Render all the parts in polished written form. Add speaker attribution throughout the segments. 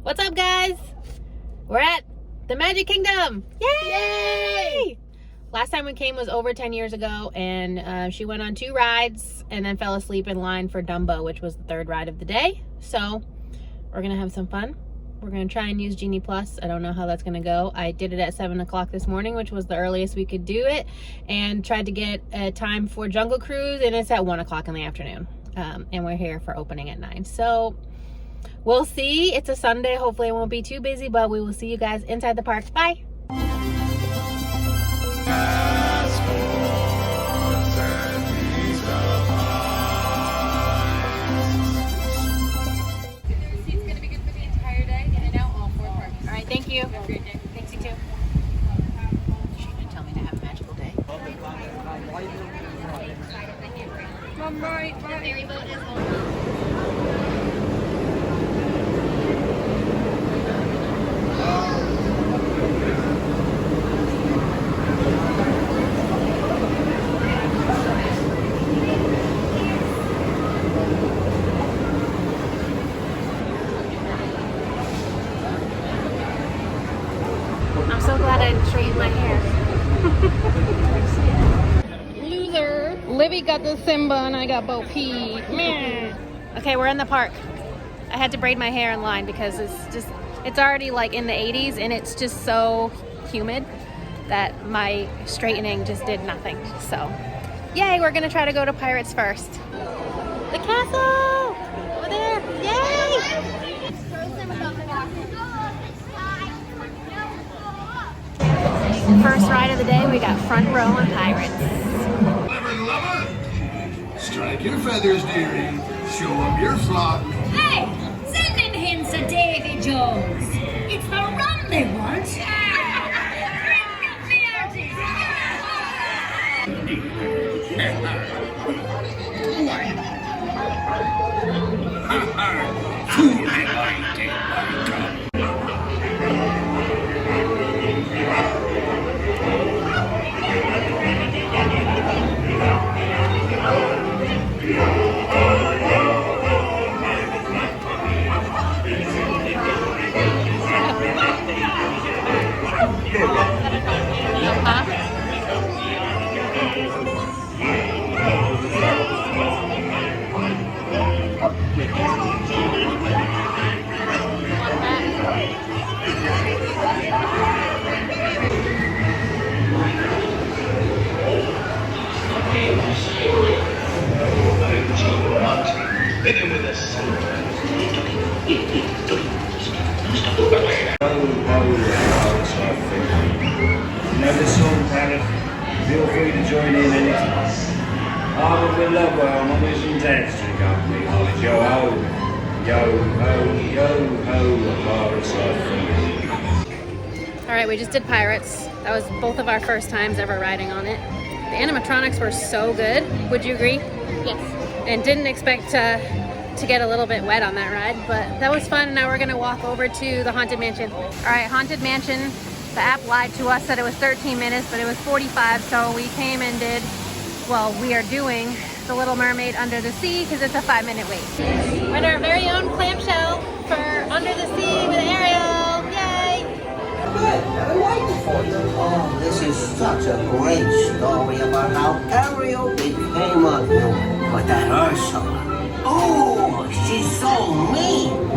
Speaker 1: What's up, guys? We're at the Magic Kingdom. Yay! Last time we came was over 10 years ago, and she went on 2 rides and then fell asleep in line for Dumbo, which was the 3rd ride of the day. So we're gonna have some fun. We're gonna try and use Genie Plus. I don't know how that's gonna go. I did it at 7 o'clock this morning, which was the earliest we could do it, and tried to get a time for Jungle Cruise, and it's at 1 o'clock in the afternoon. And we're here for opening at 9. So we'll see. It's a Sunday. Hopefully it won't be too busy, but we will see you guys inside the park. Bye.
Speaker 2: Seat's gonna be good for the entire day, in and out all 4 parks.
Speaker 1: All right, thank you.
Speaker 2: Have a great day.
Speaker 1: Thanks, you too. She didn't tell me to have a magical day.
Speaker 2: Right.
Speaker 1: Ferry boat is I'm so glad I straightened my hair. Loser. Libby got the Simba and I got Bo Peep. Okay, we're in the park. I had to braid my hair in line because it's already like in the 80s and it's just so humid that my straightening just did nothing. So, yay, we're gonna try to go to Pirates first. The castle! Over there! Yay! First ride of the day, we got front row on Pirates.
Speaker 3: Lover, strike your feathers, dearie. Show 'em your flock.
Speaker 4: Hey, send in hints of Davy Jones. It's the rum they want. Bring up the artist.
Speaker 5: Another song, Parrot. Feel free to join in anytime. I'm with Lovewell, I'm always in Tanstering Company. Yo ho, yo ho, yo ho, Pirates are free.
Speaker 1: All right, we just did Pirates. That was both of our first times ever riding on it. The animatronics were so good. Would you agree?
Speaker 2: Yes.
Speaker 1: And didn't expect to get a little bit wet on that ride, but that was fun. Now we're gonna walk over to the Haunted Mansion. All right, Haunted Mansion. The app lied to us, said it was 13 minutes, but it was 45, so we came and did, well, we are doing The Little Mermaid Under the Sea because it's a 5-minute wait. We're in our very own clamshell for Under the Sea with Ariel. Yay!
Speaker 6: Good, I've been waiting for you. Oh, this is such a great story about how Ariel became a human. But that Ursula, oh, she's so mean.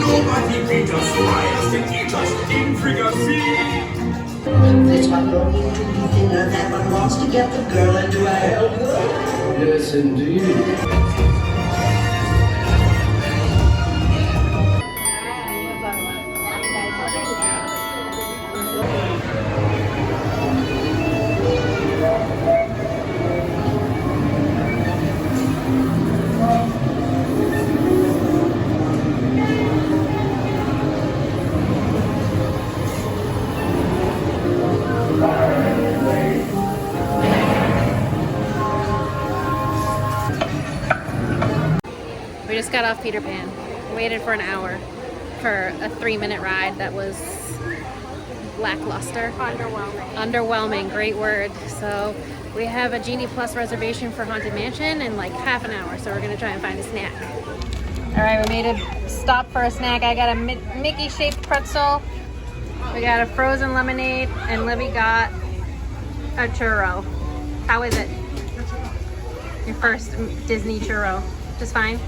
Speaker 3: Nobody beat us, fires and eat us in fricassee.
Speaker 6: This one don't need to be thinner, that one wants to get the girl into a hell.
Speaker 5: Yes, indeed.
Speaker 1: just got off Peter Pan. Waited for an hour for a 3-minute ride that was lackluster. Underwhelming, great word. So we have a Genie Plus reservation for Haunted Mansion in like half an hour, so we're gonna try and find a snack. All right, we made a stop for a snack. I got a Mickey-shaped pretzel. We got a frozen lemonade, and Libby got a churro. How is it? Your first Disney churro. Just fine?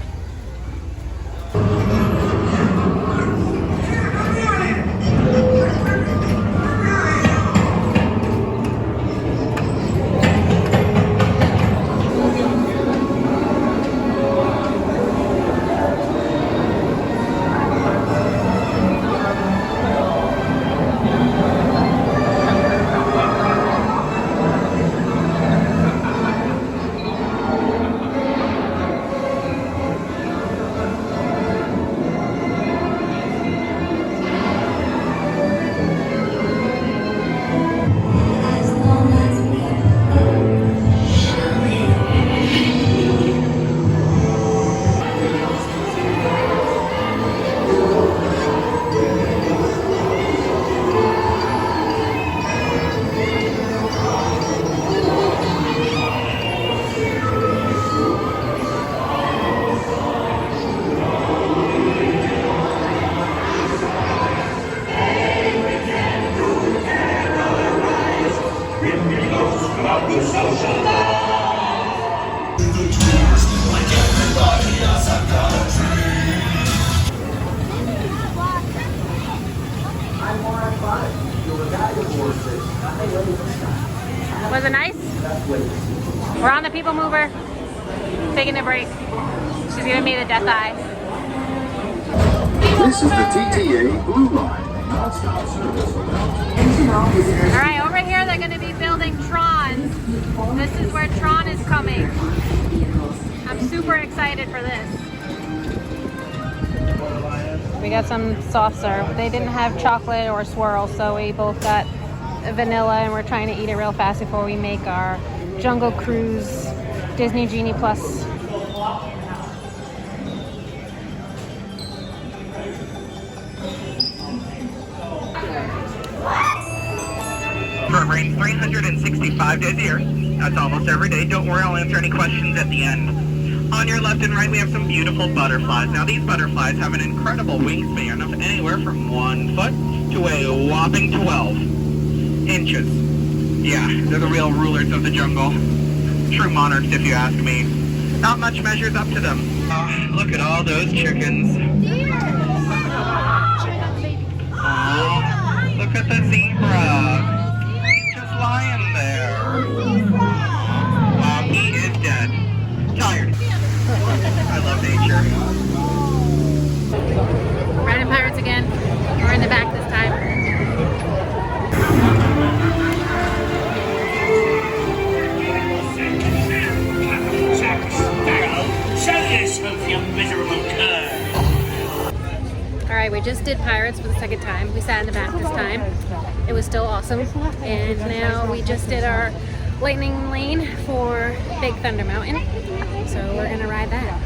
Speaker 1: Was it nice? We're on the People Mover, taking a break. She's giving me the death eye.
Speaker 3: This is the TTA Blue Line. Non-stop service.
Speaker 1: All right, over here they're going to be building Tron. This is where Tron is coming. I'm super excited for this. We got some soft serve. They didn't have chocolate or swirl, so we both got vanilla, and we're trying to eat it real fast before we make our Jungle Cruise Disney Genie Plus.
Speaker 7: It rains 365 days a year. That's almost every day. Don't worry, I'll answer any questions at the end. On your left and right, we have some beautiful butterflies. Now, these butterflies have an incredible wingspan of anywhere from 1 foot to a whopping 12 inches. Yeah, they're the real rulers of the jungle. True monarchs, if you ask me. Not much measures up to them. Oh, look at all those chickens. Oh, look at the zebra. Lying there. He is dead. Tired. I love nature.
Speaker 1: Riding Pirates again. We're in the back this time. Alright, we just did Pirates for the second time. We sat in the back this time. It was still awesome. And now we just did our Lightning Lane for Big Thunder Mountain. So we're gonna ride that.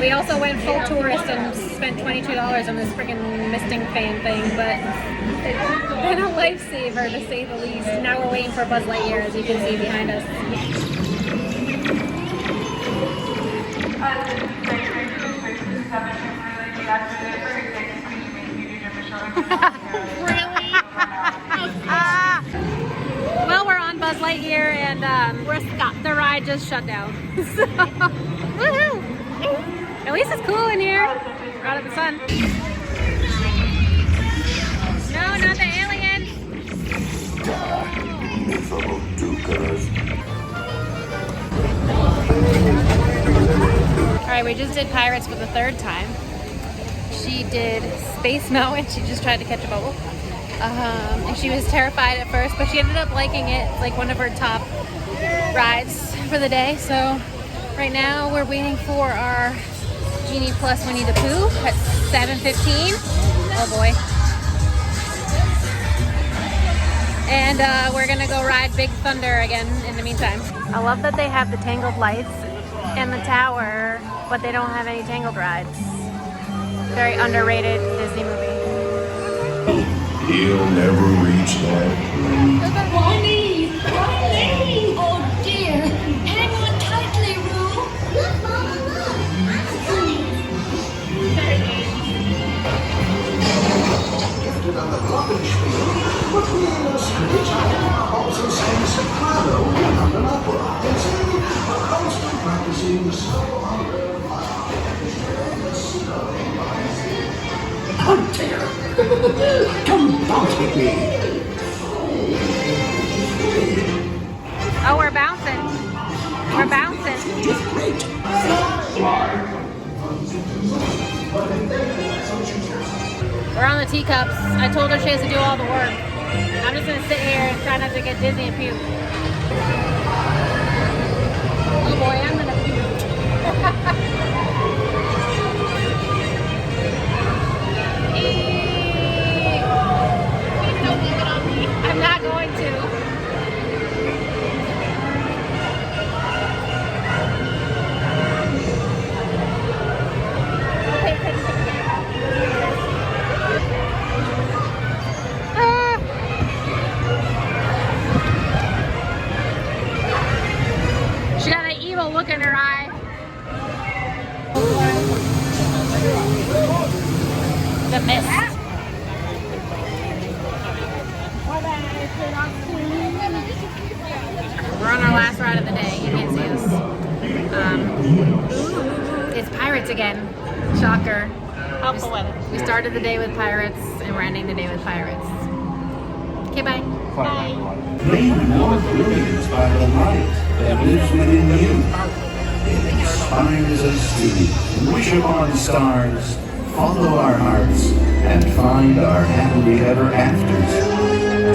Speaker 1: We also went full tourist and spent $22 on this freaking misting fan thing, but it's been a lifesaver to say the least. Now we're waiting for Buzz Lightyear, as you can see behind us. Really? Well, we're on Buzz Lightyear and the ride just shut down. So, woohoo! At least it's cool in here. We're out of the sun. No, not the aliens. Alright, we just did Pirates for the third time. She did Space Mountain. She just tried to catch a bubble. And she was terrified at first, but she ended up liking it. It's like one of her top rides for the day. So right now we're waiting for our Genie Plus Winnie the Pooh at 7:15. Oh boy. And we're gonna go ride Big Thunder again in the meantime. I love that they have the Tangled lights and the tower, but they don't have any Tangled rides. Very underrated Disney movie.
Speaker 3: He'll never reach that.
Speaker 4: Bonnie! Bonnie! Oh dear! Hang on tightly, Roo! Look, Mama, look! That's funny!
Speaker 3: Come bounce with me.
Speaker 1: Oh, we're bouncing. We're bouncing.
Speaker 3: Great.
Speaker 1: We're on the teacups. I told her she has to do all the work. I'm just gonna sit here and try not to get dizzy and puke. Oh boy, I'm gonna puke. Please don't leave it on me. I'm not going to. Okay, she got an evil look in her eye. The mist. We're on our last ride of the day. You can't see us. It's Pirates again. Shocker. We started the day with Pirates and we're ending the day with Pirates. Okay, bye. Bye.
Speaker 8: Made more brilliant by the light that lives within you. It inspires us to wish upon stars, follow our hearts, and find our happily ever afters.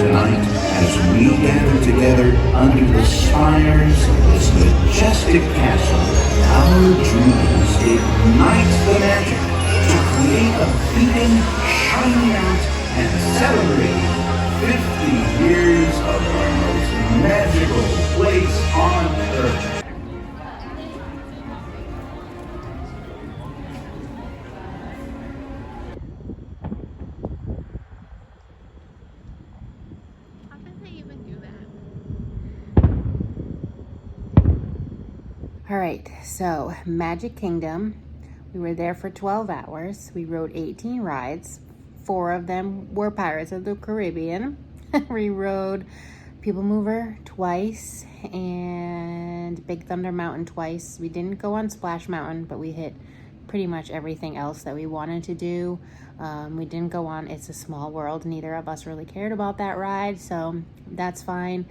Speaker 8: Tonight, as we gather together under the spires of this majestic castle, our dreams ignite the magic to create a beacon shining out and celebrating 50 years of our most magical place on earth.
Speaker 1: How did they even do that? All right, so Magic Kingdom. We were there for 12 hours. We rode 18 rides. 4 of them were Pirates of the Caribbean. We rode People Mover twice and Big Thunder Mountain twice. We didn't go on Splash Mountain, but we hit pretty much everything else that we wanted to do. We didn't go on It's a Small World. Neither of us really cared about that ride, so that's fine.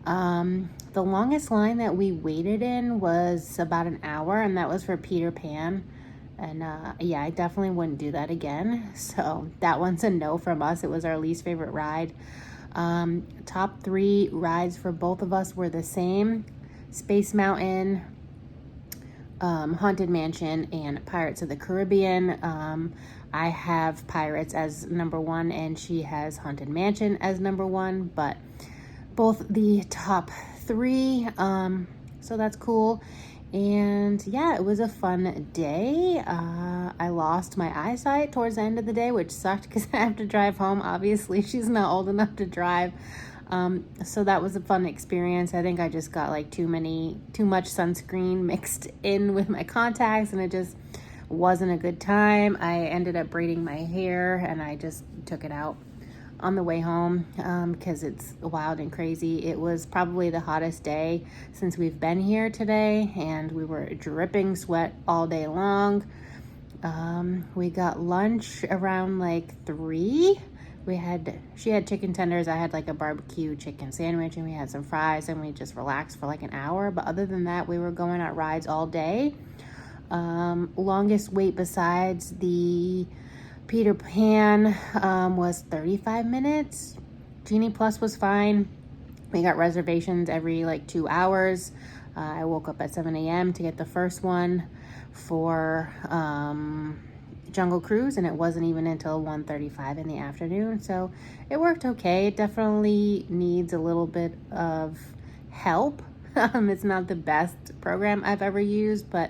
Speaker 1: The longest line that we waited in was about an hour, and that was for Peter Pan. And yeah, I definitely wouldn't do that again. So that one's a no from us. It was our least favorite ride. Top 3 rides for both of us were the same: Space Mountain, Haunted Mansion, and Pirates of the Caribbean. I have Pirates as number 1 and she has Haunted Mansion as number 1, but both the top 3, so that's cool. And yeah, it was a fun day. I lost my eyesight towards the end of the day, which sucked because I have to drive home. Obviously, she's not old enough to drive. So that was a fun experience. I think I just got like too much sunscreen mixed in with my contacts, and it just wasn't a good time. I ended up braiding my hair and I just took it out on the way home because it's wild and crazy. It was probably the hottest day since we've been here today, and we were dripping sweat all day long. We got lunch around like 3. She had chicken tenders, I had like a barbecue chicken sandwich, and we had some fries, and we just relaxed for like an hour. But other than that, we were going on rides all day. Longest wait besides the Peter Pan was 35 minutes. Genie Plus was fine. We got reservations every like 2 hours. I woke up at 7 a.m. to get the first one for Jungle Cruise, and it wasn't even until 1:35 in the afternoon, so it worked okay. It definitely needs a little bit of help. It's not the best program I've ever used, but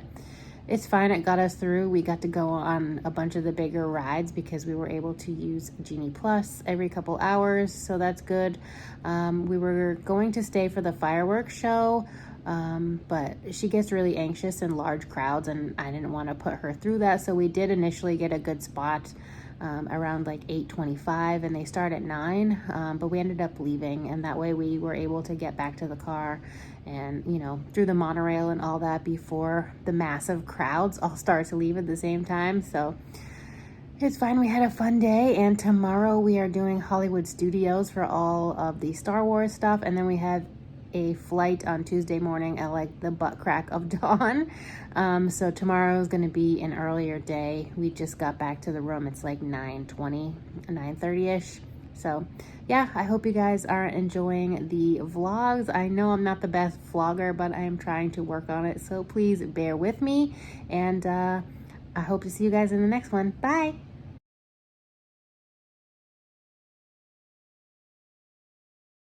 Speaker 1: it's fine. It got us through. We got to go on a bunch of the bigger rides because we were able to use Genie Plus every couple hours, so that's good. We were going to stay for the fireworks show, but she gets really anxious in large crowds, and I didn't want to put her through that, so we did initially get a good spot around like 8:25, and they start at 9, but we ended up leaving, and that way we were able to get back to the car and, you know, through the monorail and all that before the massive crowds all start to leave at the same time. So it's fine. We had a fun day, and tomorrow we are doing Hollywood Studios for all of the Star Wars stuff, and then we have a flight on Tuesday morning at like the butt crack of dawn. So tomorrow is going to be an earlier day. We just got back to the room. It's like 9:20, 9:30ish. So yeah, I hope you guys are enjoying the vlogs. I know I'm not the best vlogger, but I am trying to work on it. So please bear with me, and I hope to see you guys in the next one. Bye.